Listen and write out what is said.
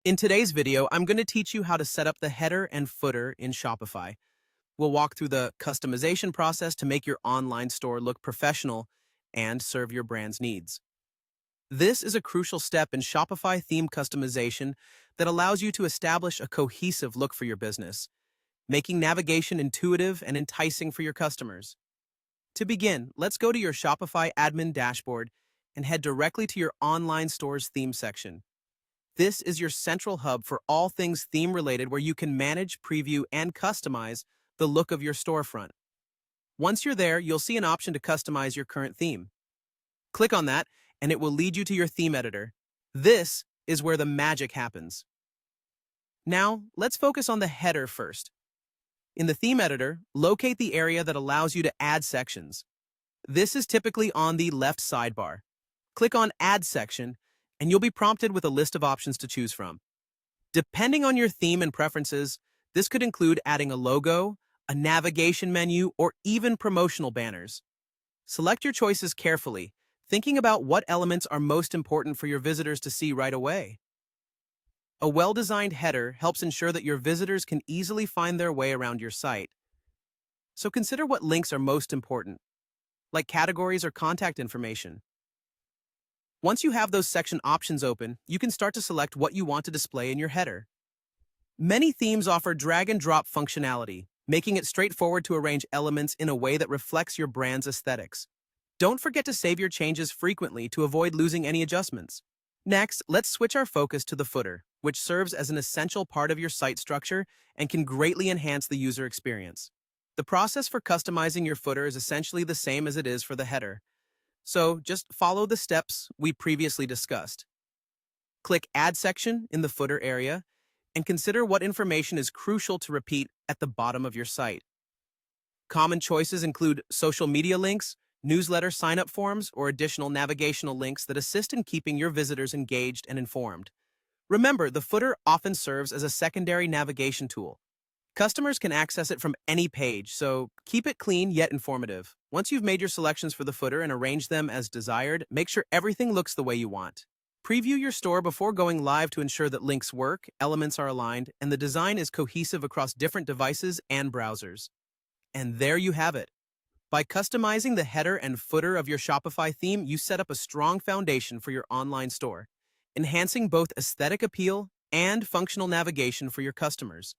In today's video, I'm going to teach you how to set up the header and footer in Shopify. We'll walk through the customization process to make your online store look professional and serve your brand's needs. This is a crucial step in Shopify theme customization that allows you to establish a cohesive look for your business, making navigation intuitive and enticing for your customers. To begin, let's go to your Shopify admin dashboard and head directly to your online store's theme section. This is your central hub for all things theme-related where you can manage, preview, and customize the look of your storefront. Once you're there, you'll see an option to customize your current theme. Click on that, and it will lead you to your theme editor. This is where the magic happens. Now, let's focus on the header first. In the theme editor, locate the area that allows you to add sections. This is typically on the left sidebar. Click on Add Section, and you'll be prompted with a list of options to choose from. Depending on your theme and preferences, this could include adding a logo, a navigation menu, or even promotional banners. Select your choices carefully, thinking about what elements are most important for your visitors to see right away. A well-designed header helps ensure that your visitors can easily find their way around your site. So consider what links are most important, like categories or contact information. Once you have those section options open, you can start to select what you want to display in your header. Many themes offer drag-and-drop functionality, making it straightforward to arrange elements in a way that reflects your brand's aesthetics. Don't forget to save your changes frequently to avoid losing any adjustments. Next, let's switch our focus to the footer, which serves as an essential part of your site structure and can greatly enhance the user experience. The process for customizing your footer is essentially the same as it is for the header. So just follow the steps we previously discussed. Click Add Section in the footer area and consider what information is crucial to repeat at the bottom of your site. Common choices include social media links, newsletter sign-up forms, or additional navigational links that assist in keeping your visitors engaged and informed. Remember, the footer often serves as a secondary navigation tool. Customers can access it from any page, so keep it clean yet informative. Once you've made your selections for the footer and arranged them as desired, make sure everything looks the way you want. Preview your store before going live to ensure that links work, elements are aligned, and the design is cohesive across different devices and browsers. And there you have it. By customizing the header and footer of your Shopify theme, you set up a strong foundation for your online store, enhancing both aesthetic appeal and functional navigation for your customers.